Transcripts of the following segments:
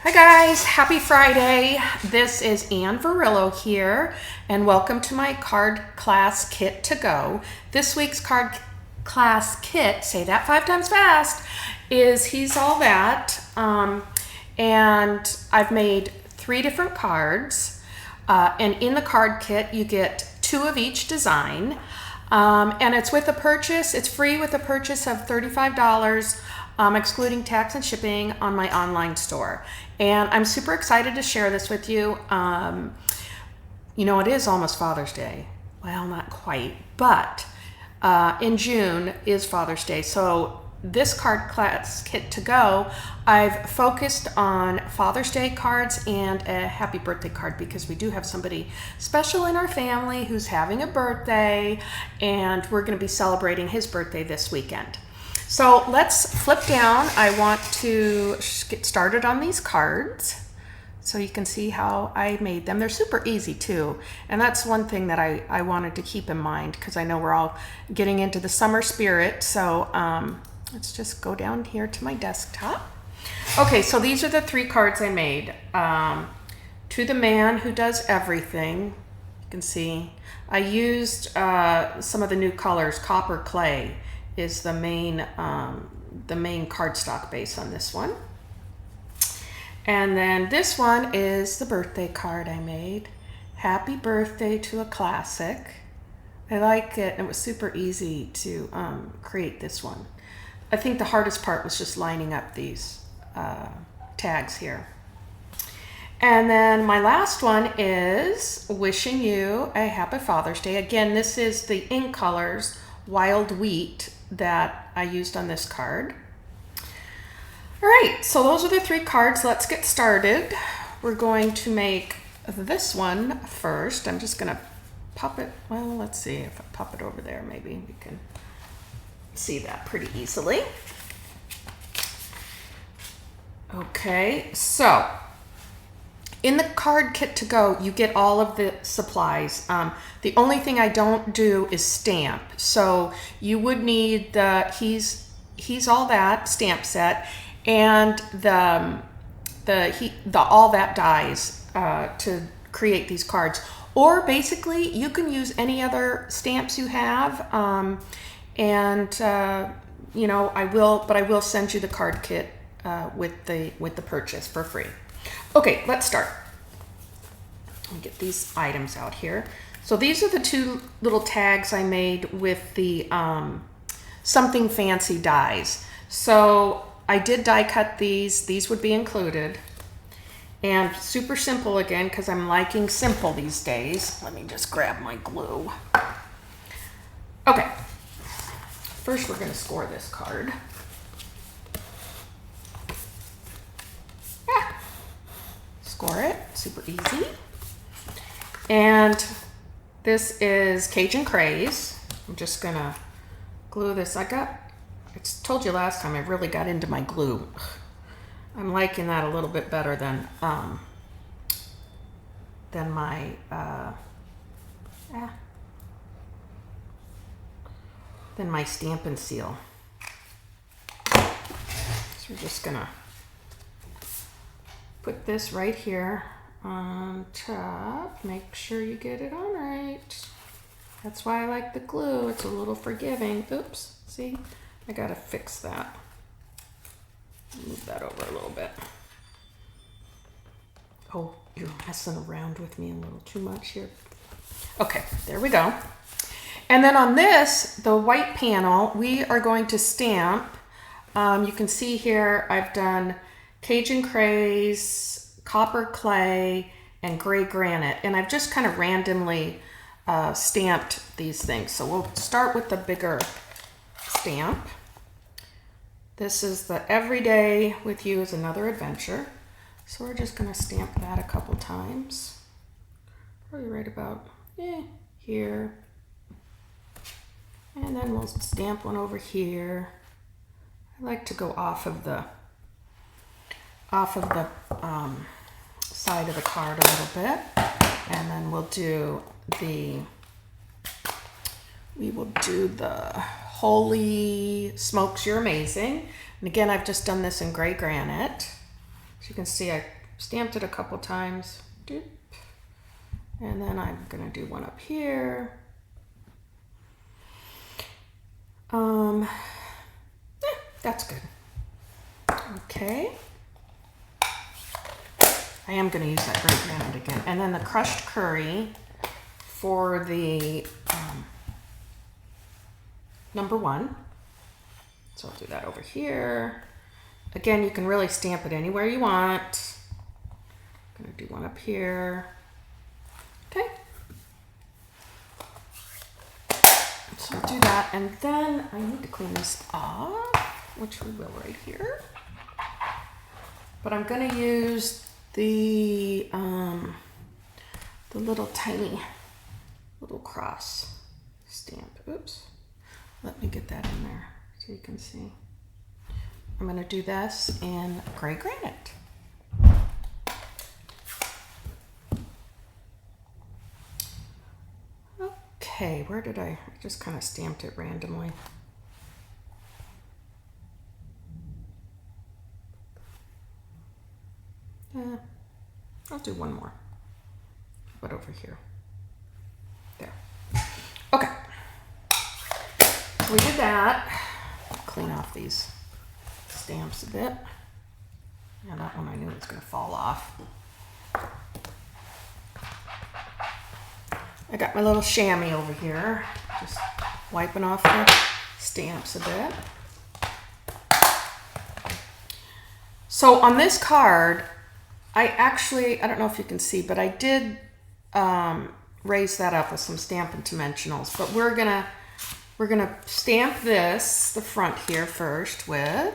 Hi guys, happy Friday. This is Ann Varillo here, and welcome to my card class kit to go. This week's card class kit, say that 5 times fast, is He's All That. And I've made 3 different cards. And in the card kit, you get 2 of each design. And it's with a purchase, it's free with a purchase of $35. Excluding tax and shipping on my online store. And I'm super excited to share this with you. You know, it is almost Father's Day. Well, not quite, but in June is Father's Day. So this card class kit to go, I've focused on Father's Day cards and a happy birthday card because we do have somebody special in our family who's having a birthday, and we're going to be celebrating his birthday this weekend. So let's flip down. I want to get started on these cards so you can see how I made them. They're super easy too. And that's one thing that I wanted to keep in mind because I know we're all getting into the summer spirit. So let's just go down here to my desktop. Okay, so these are the 3 cards I made. To the Man Who Does Everything, you can see I used some of the new colors. Copper Clay is the main cardstock base on this one. And then this one is the birthday card I made. Happy Birthday to a Classic. I like it. It was super easy to create this one. I think the hardest part was just lining up these tags here. And then my last one is wishing you a happy Father's Day. Again, this is the ink colors Wild Wheat that I used on this card. All right, so those are the 3 cards. Let's get started. We're going to make this one first. I'm just gonna pop it, well, let's see if I pop it over there, maybe we can see that pretty easily. Okay, so in the card kit to go, you get all of the supplies. The only thing I don't do is stamp. So you would need the He's All That stamp set and the All That dies to create these cards. Or basically, you can use any other stamps you have. You know, I will send you the card kit with the purchase for free. Okay, let's start. Let me get these items out here. So these are the 2 little tags I made with the Something Fancy dies. So I did die cut these. These would be included. And super simple again, because I'm liking simple these days. Let me just grab my glue. Okay. First, we're going to score this card. Score it, super easy. And this is Cajun Craze. I'm just gonna glue this. I told you last time I really got into my glue. I'm liking that a little bit better than my Stampin' Seal. So we're just gonna put this right here on top. Make sure you get it on right. That's why I like the glue. It's a little forgiving. Oops, see? I gotta fix that. Move that over a little bit. Oh, you're messing around with me a little too much here. Okay, there we go. And then on this, the white panel, we are going to stamp. You can see here I've done Cajun Craze, Copper Clay, and Gray Granite. And I've just kind of randomly stamped these things. So we'll start with the bigger stamp. This is the Everyday with You is Another Adventure. So we're just going to stamp that a couple times. Probably right about here. And then we'll stamp one over here. I like to go off of the side of the card a little bit, and then we'll do the Holy Smokes, You're Amazing. And again, I've just done this in Gray Granite. As you can see, I stamped it a couple times. Doop. And then I'm gonna do one up here. That's good. Okay. I am gonna use that great granite again. And then the crushed curry for the number 1. So I'll do that over here. Again, you can really stamp it anywhere you want. I'm gonna do one up here. Okay. So I'll do that, and then I need to clean this off, which we will right here. But I'm gonna use the little tiny little cross stamp. Oops. Let me get that in there so you can see. I'm gonna do this in gray granite. Okay, where did I just kind of stamped it randomly. I'll do one more, but over here. There. Okay. We did that. Clean off these stamps a bit. Yeah, that one I knew it was going to fall off. I got my little chamois over here, just wiping off the stamps a bit. So on this card, I don't know if you can see, but I did raise that up with some Stampin' Dimensionals. But we're gonna stamp this, the front here first with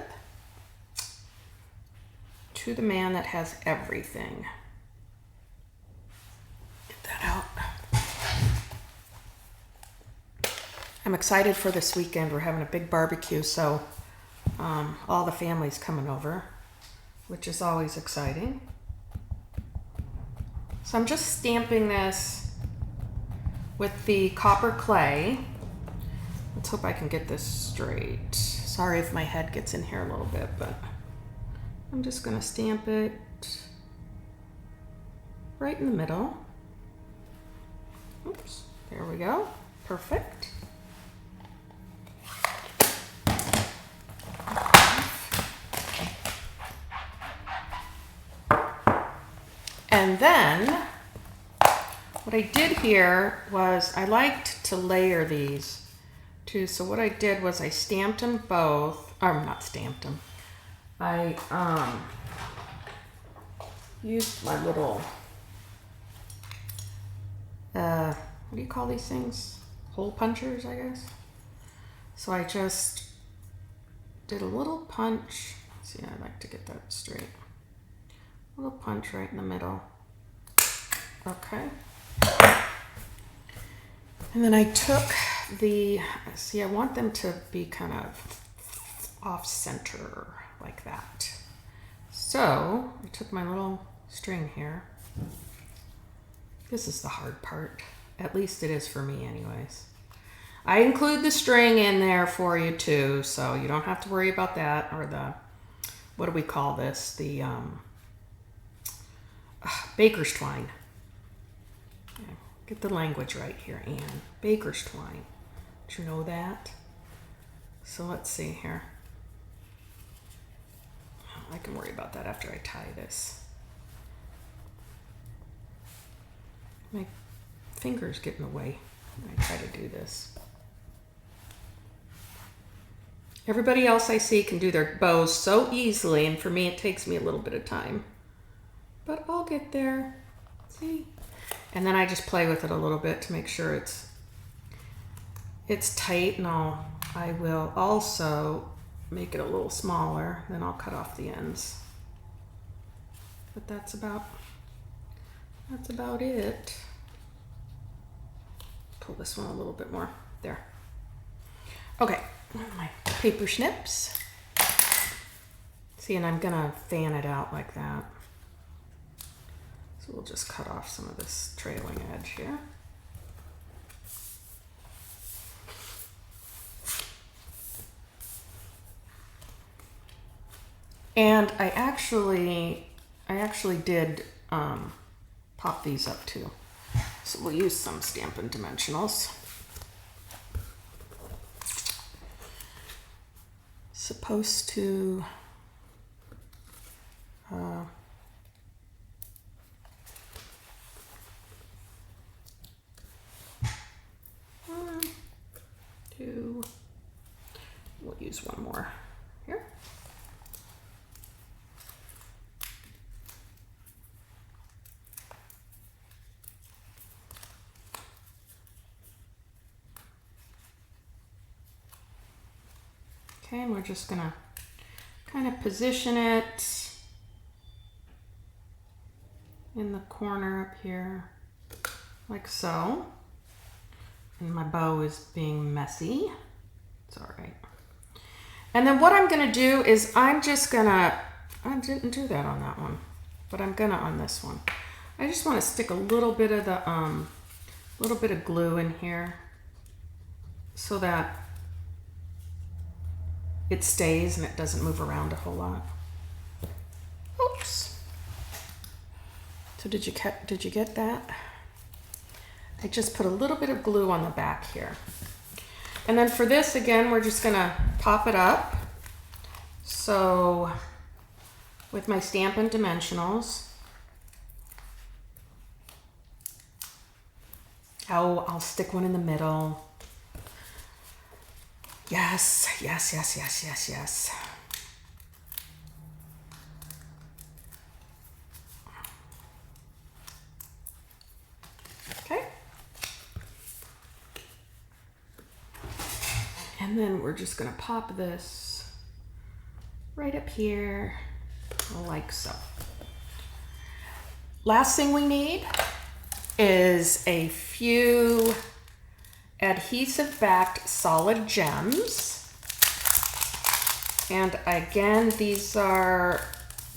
To the Man That Has Everything. Get that out. I'm excited for this weekend. We're having a big barbecue, so all the family's coming over, which is always exciting. So I'm just stamping this with the copper clay. Let's hope I can get this straight. Sorry if my head gets in here a little bit, but I'm just gonna stamp it right in the middle. Oops, there we go, perfect. And then what I did here was I liked to layer these too. So what I did was I stamped them both, or not stamped them. I used my little, what do you call these things? Hole punchers, I guess. So I just did a little punch. See, I like to get that straight. A little punch right in the middle. Okay. And then I took the, see, I want them to be kind of off center like that. So I took my little string here. This is the hard part. At least it is for me anyways. I include the string in there for you too, so you don't have to worry about that, or the, what do we call this? The baker's twine. Yeah, get the language right here, Anne. Baker's twine. Did you know that? So let's see here. I can worry about that after I tie this. My fingers get in the way when I try to do this. Everybody else I see can do their bows so easily, and for me it takes me a little bit of time. But I'll get there. See? And then I just play with it a little bit to make sure it's tight, and I will also make it a little smaller, then I'll cut off the ends. But that's about it. Pull this one a little bit more. There. Okay, my paper snips. See, and I'm gonna fan it out like that. So we'll just cut off some of this trailing edge here. And I actually I actually did pop these up too. So we'll use some Stampin' Dimensionals. Supposed to one, two, we'll use one more here. Okay, and we're just gonna kind of position it in the corner up here, like so. And my bow is being messy. It's all right. And then what I'm gonna do is I didn't do that on that one, but I'm gonna on this one. I just wanna stick a little bit of the, glue in here so that it stays and it doesn't move around a whole lot. Oops. So did you get that? I just put a little bit of glue on the back here. And then for this, again, we're just gonna pop it up. So with my Stampin' Dimensionals. Oh, I'll stick one in the middle. Yes, yes, yes, yes, yes, yes. Okay. And then we're just gonna pop this right up here, like so. Last thing we need is a few adhesive backed solid gems. And again, these are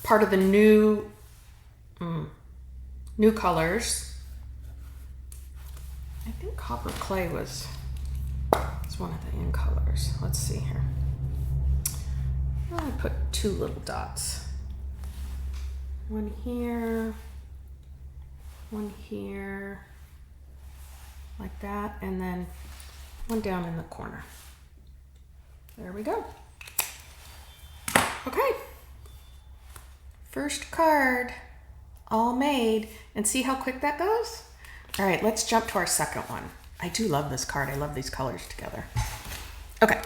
part of the new colors. I think copper clay is one of the in colors. Let's see here. I put 2 little dots. One here, like that, and then one down in the corner. There we go. Okay. First card, all made. And see how quick that goes? All right, let's jump to our second one. I do love this card. I love these colors together. Okay.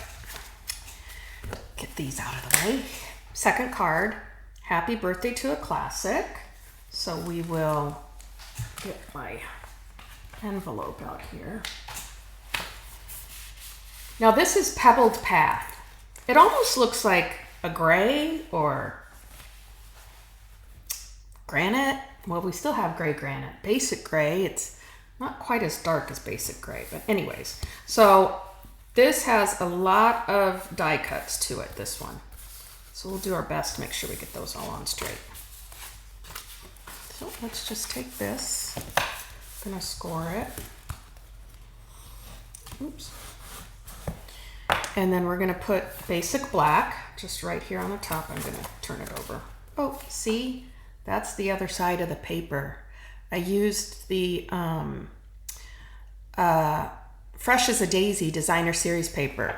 Get these out of the way. Second card, happy birthday to a classic. So we will get my envelope out here. Now this is Pebbled Path. It almost looks like a gray or granite. Well, we still have gray granite. Basic gray. It's not quite as dark as basic gray, but anyways. So this has a lot of die cuts to it, this one. So we'll do our best to make sure we get those all on straight. So let's just take this. I'm gonna score it. Oops. And then we're gonna put basic black just right here on the top. I'm gonna turn it over. Oh, see? That's the other side of the paper. I used the Fresh as a Daisy designer series paper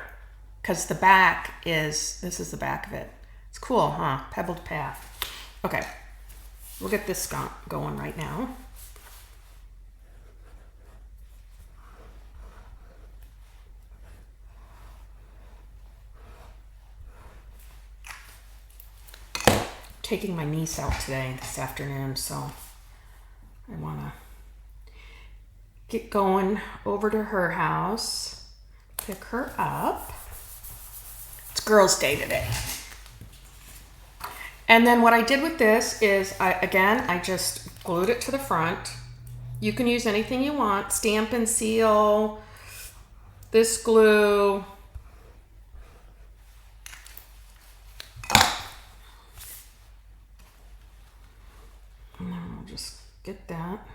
because the back is, this is the back of it. It's cool, huh? Pebbled Path. Okay, we'll get this going right now. Taking my niece out this afternoon, so I want to get going over to her house, pick her up. It's girls' day today. And then what I did with this is, I just glued it to the front. You can use anything you want, stamp and seal, this glue. And then we'll just get that,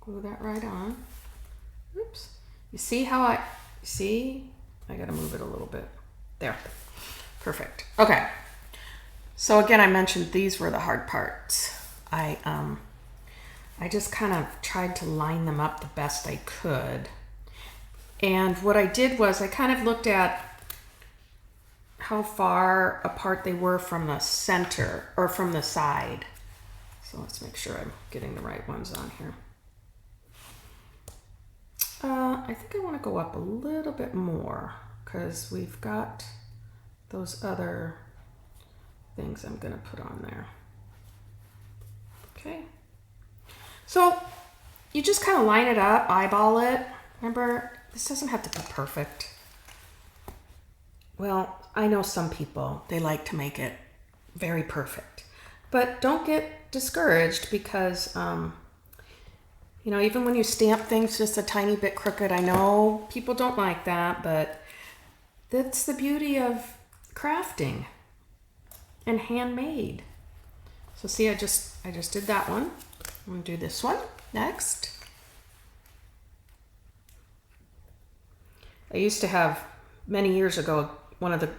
glue that right on. Oops. You see how I gotta move it a little bit. There, perfect. Okay. So again, I mentioned these were the hard parts. I just kind of tried to line them up the best I could. And what I did was I kind of looked at how far apart they were from the center or from the side. So let's make sure I'm getting the right ones on here. I think I want to go up a little bit more because we've got those other things I'm going to put on there. Okay. So you just kind of line it up, eyeball it. Remember, this doesn't have to be perfect. Well, I know some people, they like to make it very perfect. But don't get discouraged because, you know, even when you stamp things just a tiny bit crooked, I know people don't like that, but that's the beauty of crafting and handmade. So see, I just did that one. I'm gonna do this one next. I used to have, many years ago, one of the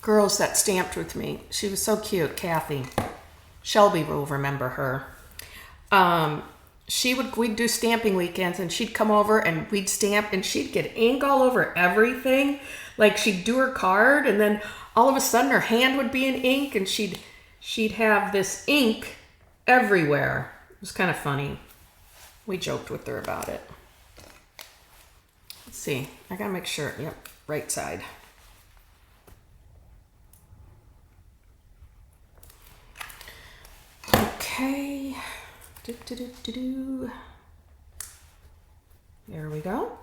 girls that stamped with me. She was so cute, Kathy. Shelby will remember her. We'd do stamping weekends and she'd come over and we'd stamp and she'd get ink all over everything. Like she'd do her card and then all of a sudden her hand would be in ink and she'd have this ink everywhere. It was kind of funny. We joked with her about it. Let's see, I gotta make sure, yep, right side. Okay, there we go.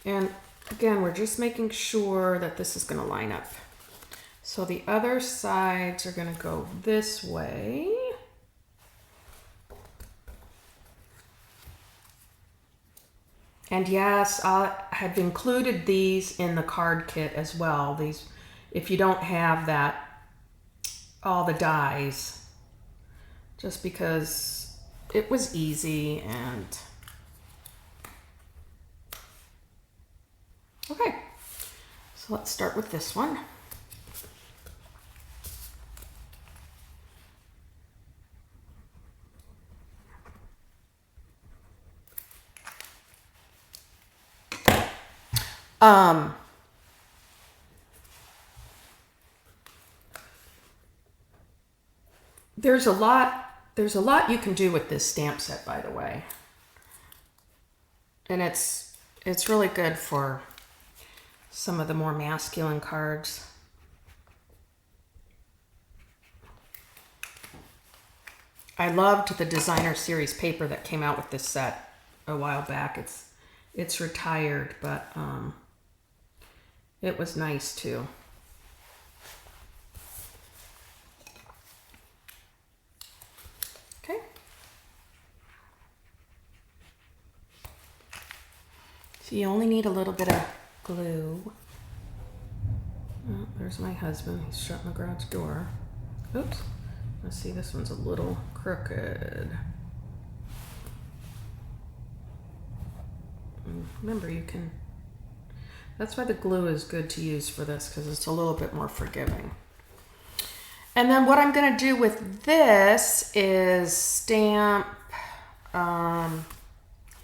And again, we're just making sure that this is going to line up. So the other sides are going to go this way. And yes, I have included these in the card kit as well. These, if you don't have that, all the dies, just because it was easy and okay. So let's start with this one. There's a lot you can do with this stamp set, by the way. And it's really good for some of the more masculine cards. I loved the designer series paper that came out with this set a while back. It's retired, but it was nice too. Okay. So you only need a little bit of glue. Oh, there's my husband. He's shutting the garage door. Oops. Let's see, this one's a little crooked. Remember, you can... That's why the glue is good to use for this, because it's a little bit more forgiving. And then what I'm going to do with this is stamp...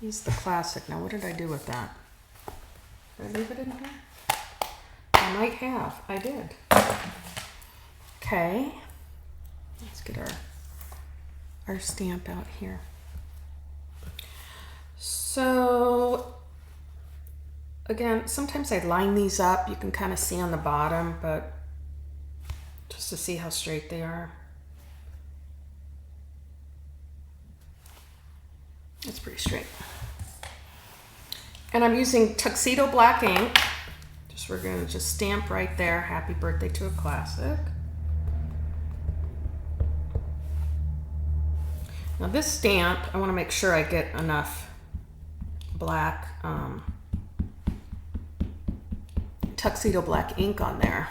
he's the classic. Now, what did I do with that? Did I leave it in here? I might have. I did. Okay. Let's get our stamp out here. So, again, sometimes I line these up. You can kind of see on the bottom, but just to see how straight they are. It's pretty straight. And I'm using Tuxedo Black ink. We're going to just stamp right there. Happy birthday to a classic. Now this stamp, I want to make sure I get enough black Tuxedo Black ink on there.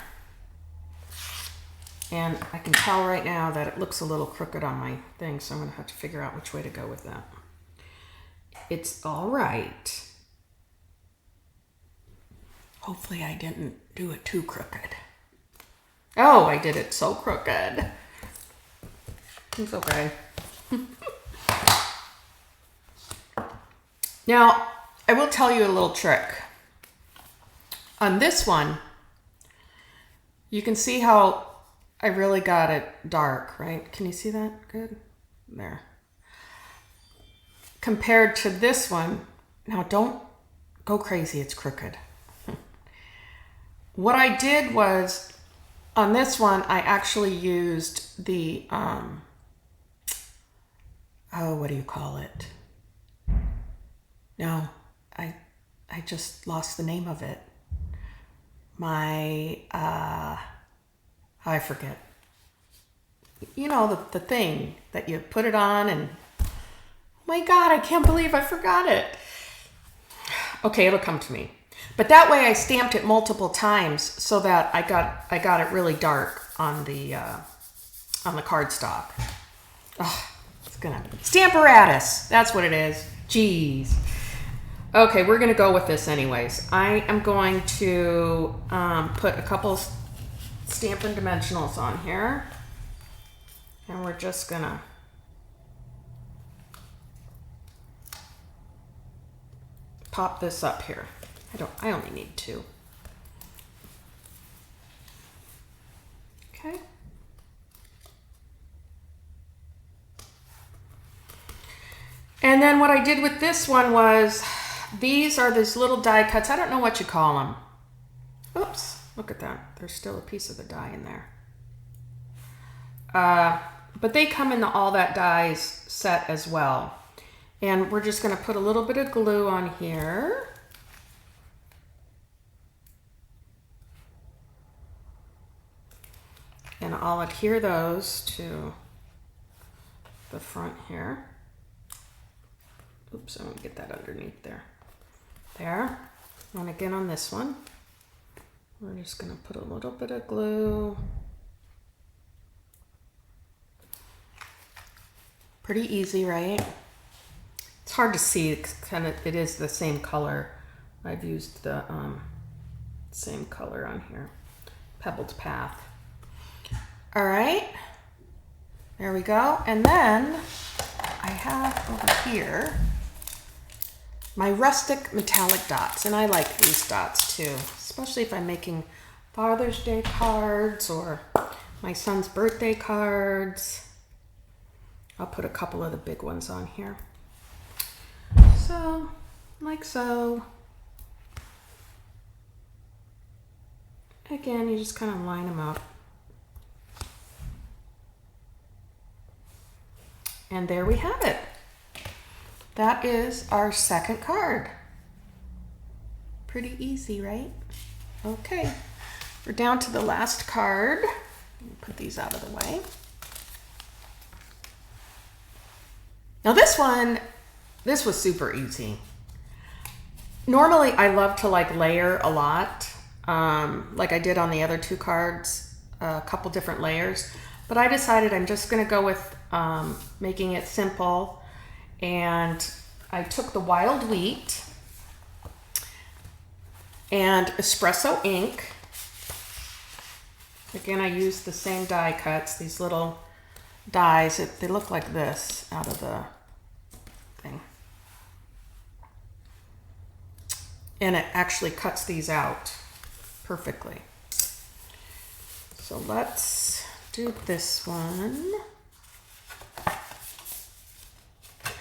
And I can tell right now that it looks a little crooked on my thing, so I'm going to have to figure out which way to go with that. It's all right. Hopefully I didn't do it too crooked. Oh, I did it so crooked. It's okay. Now, I will tell you a little trick. On this one, you can see how I really got it dark, right? Can you see that good? There. Compared to this one, now don't go crazy, it's crooked. What I did was, on this one, I actually used the, oh, what do you call it? No, I just lost the name of it. I forget. You know, the thing that you put it on and, oh my God, I can't believe I forgot it. Okay, it'll come to me. But that way I stamped it multiple times so that I got it really dark on the cardstock. Oh, it's gonna Stamparatus. That's what it is. Jeez. Okay, we're gonna go with this anyways. I am going to put a couple Stampin' Dimensionals on here, and we're just gonna pop this up here. I only need 2. Okay. And then what I did with this one was, these are these little die cuts. I don't know what you call them. Oops, look at that. There's still a piece of the die in there. But they come in the All That Dies set as well. And we're just gonna put a little bit of glue on here. And I'll adhere those to the front here. Oops, I want to get that underneath there. There. And again on this one, we're just going to put a little bit of glue. Pretty easy, right? It's hard to see. It's kind of, it is the same color. I've used the same color on here. Pebbled Path. All right. There we go. And then I have over here my rustic metallic dots, and I like these dots too, especially if I'm making Father's Day cards or my son's birthday cards. I'll put a couple of the big ones on here. So, like so. Again, you just kind of line them up. And there we have it. That is our second card. Pretty easy, right? Okay, we're down to the last card. Put these out of the way. Now this one, this was super easy. Normally I love to like layer a lot, like I did on the other 2 cards, a couple different layers, but I decided I'm just gonna go with making it simple. And I took the wild wheat and espresso ink. Again, I used the same die cuts, these little dies. They look like this out of the thing. And it actually cuts these out perfectly. So let's do this one.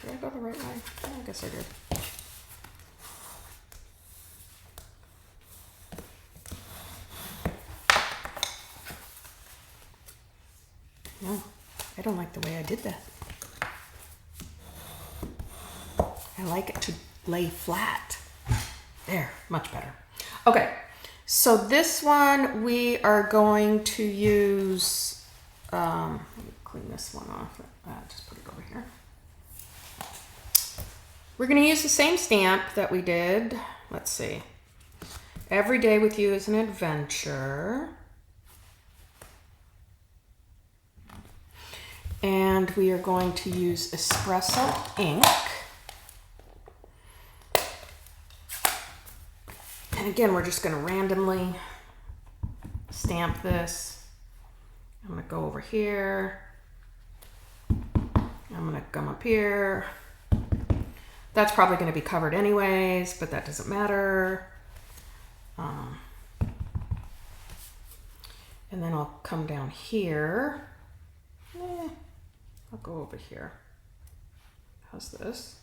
Did I go the right way? Yeah, I guess I did. No, I don't like the way I did that. I like it to lay flat. There, much better. Okay, so this one we are going to use, let me clean this one off. Just put it over here. We're going to use the same stamp that we did. Let's see. Every Day with You is an Adventure. And we are going to use espresso ink. And again, we're just going to randomly stamp this. I'm gonna go over here. I'm gonna come up here. That's probably gonna be covered anyways, but that doesn't matter. And then I'll come down here. I'll go over here. How's this?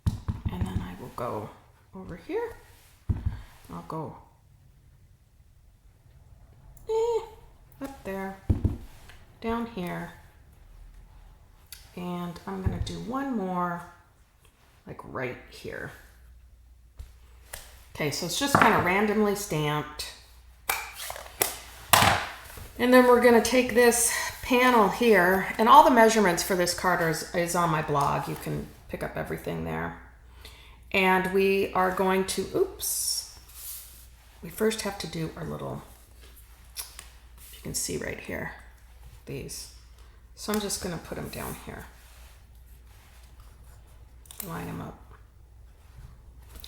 And then I will go over here. I'll go up there, down here. And I'm gonna do one more, like right here. Okay, so it's just kind of randomly stamped. And then we're gonna take this panel here, and all the measurements for this card is on my blog. You can pick up everything there. And we are going to, oops, we first have to do our little, you can see right here, these. So I'm just gonna put them down here. Line them up.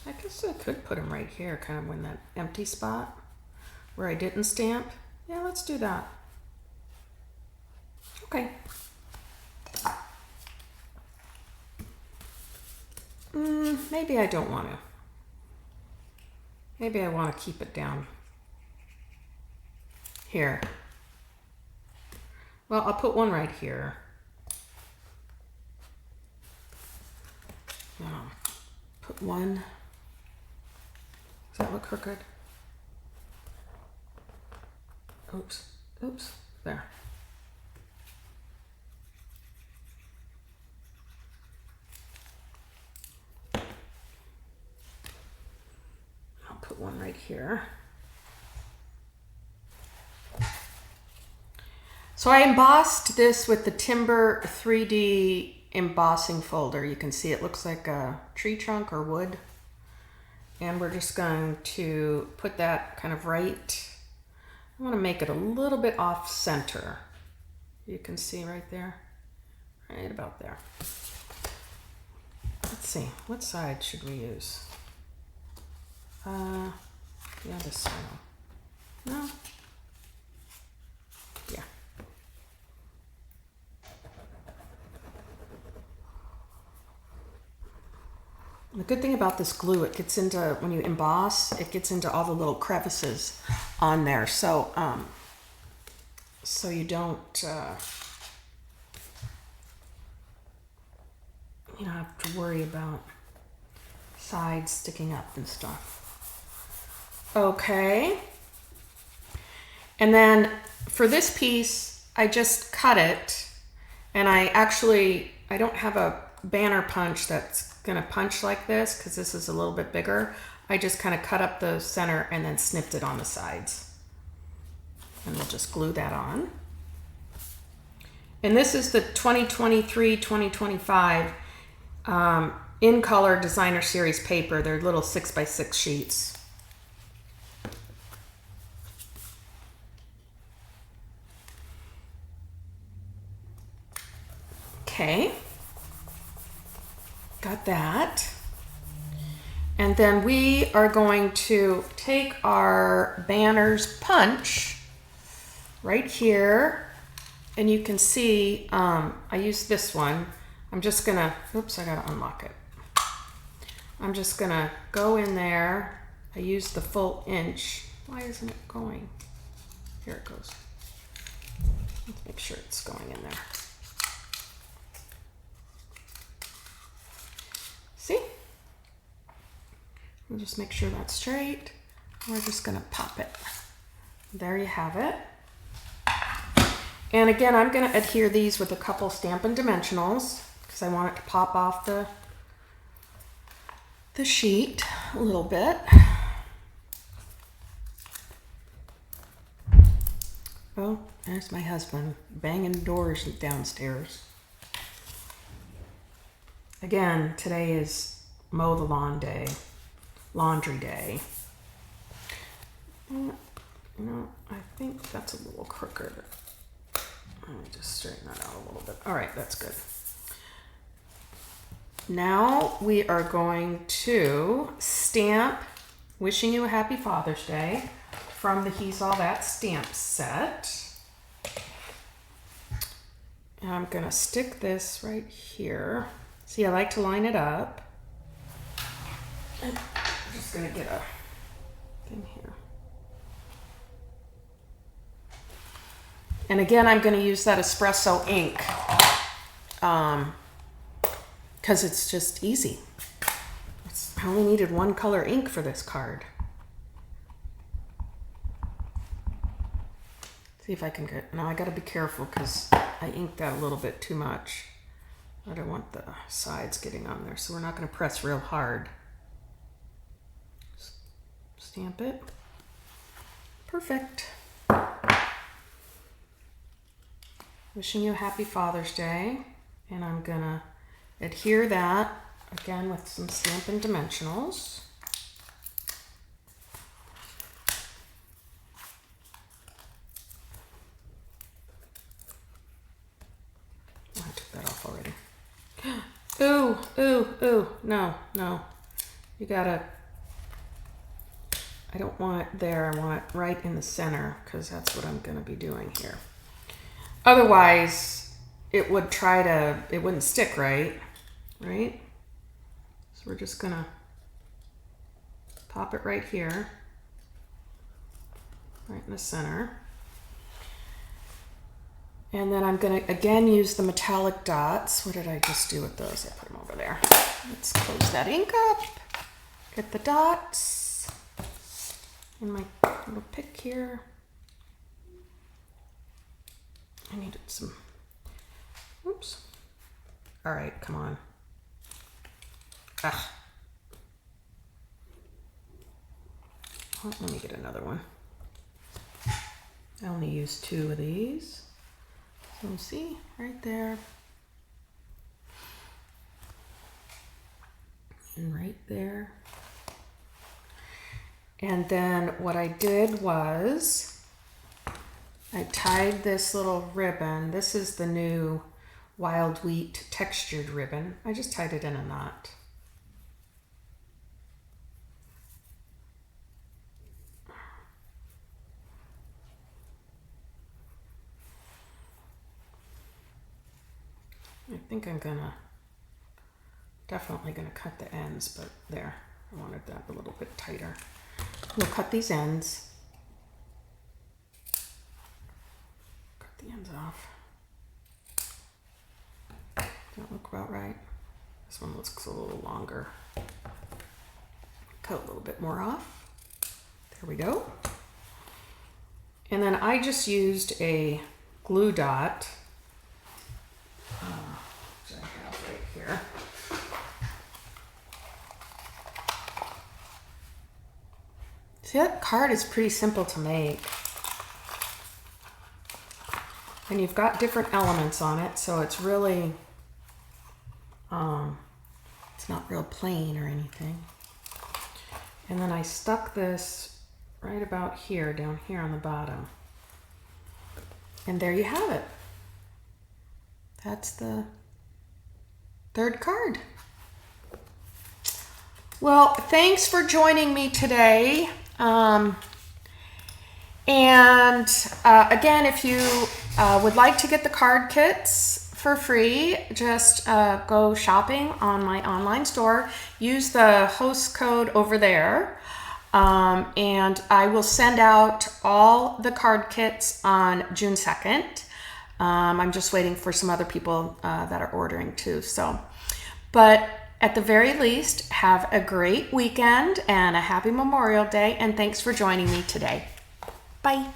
I guess I could put them right here, kind of in that empty spot where I didn't stamp. Yeah, let's do that. Okay. Maybe I don't want to. Maybe I want to keep it down here. Well, I'll put one right here. Put one. Does that look crooked? Oops, oops, there. I'll put one right here. So I embossed this with the Timber 3D embossing folder. You can see it looks like a tree trunk or wood. And we're just going to put that kind of right. I want to make it a little bit off center. You can see right there, right about there. Let's see, what side should we use? Yeah, this side. No? Yeah. The good thing about this glue, it gets into, when you emboss, it gets into all the little crevices on there. So, so you don't, you don't have to worry about sides sticking up and stuff. Okay. And then for this piece, I just cut it, and I don't have a banner punch that's gonna punch like this because this is a little bit bigger. I just kind of cut up the center and then snipped it on the sides. And we'll just glue that on. And this is the 2023-2025 In Color Designer Series paper. They're little 6x6 sheets. Okay. Got that. And then we are going to take our banner's punch right here. And you can see, I used this one. I'm just gonna, oops, I gotta unlock it. I'm just gonna go in there. I used the full inch. Why isn't it going? Here it goes. Let's make sure it's going in there. See? We'll just make sure that's straight. We're just gonna pop it. There you have it. And again, I'm gonna adhere these with a couple Stampin' Dimensionals because I want it to pop off the sheet a little bit. Oh, there's my husband banging doors downstairs. Again, today is mow the lawn day, laundry day. You know, I think that's a little crooked. Let me just straighten that out a little bit. All right, that's good. Now we are going to stamp Wishing You a Happy Father's Day from the He's All That stamp set. And I'm gonna stick this right here. See, I like to line it up. And I'm just gonna get a thing here. And again, I'm gonna use that espresso ink because it's just easy. I only needed one color ink for this card. See if I can get, now I gotta be careful because I inked that a little bit too much. I don't want the sides getting on there, so we're not gonna press real hard. Stamp it. Perfect. Wishing you a happy Father's Day. And I'm gonna adhere that again with some Stampin' Dimensionals. Oh, I took that off already. Ooh, ooh, ooh, no, no. You gotta, I don't want it there, I want it right in the center because that's what I'm gonna be doing here. Otherwise, it would it wouldn't stick right? So we're just gonna pop it right here, right in the center. And then I'm gonna again use the metallic dots. What did I just do with those? I put them over there. Let's close that ink up, get the dots in my little pick here. I needed some, oops. All right, come on. Ah. Oh, let me get another one. I only used 2 of these. So see, right there. And right there. And then what I did was, I tied this little ribbon. This is the new Wild Wheat textured ribbon. I just tied it in a knot. I think I'm definitely gonna cut the ends, but there, I wanted that a little bit tighter. We'll cut these ends. The ends off. That look about right. This one looks a little longer. Cut a little bit more off. There we go. And then I just used a glue dot, which I have right here. See, that card is pretty simple to make. And you've got different elements on it, so it's really, it's not real plain or anything. And then I stuck this right about here, down here on the bottom. And there you have it. That's the 3rd card. Well, thanks for joining me today. Again, if you would like to get the card kits for free, just go shopping on my online store. Use the host code over there. And I will send out all the card kits on June 2nd. I'm just waiting for some other people that are ordering too. But at the very least, have a great weekend and a happy Memorial Day. And thanks for joining me today. Bye.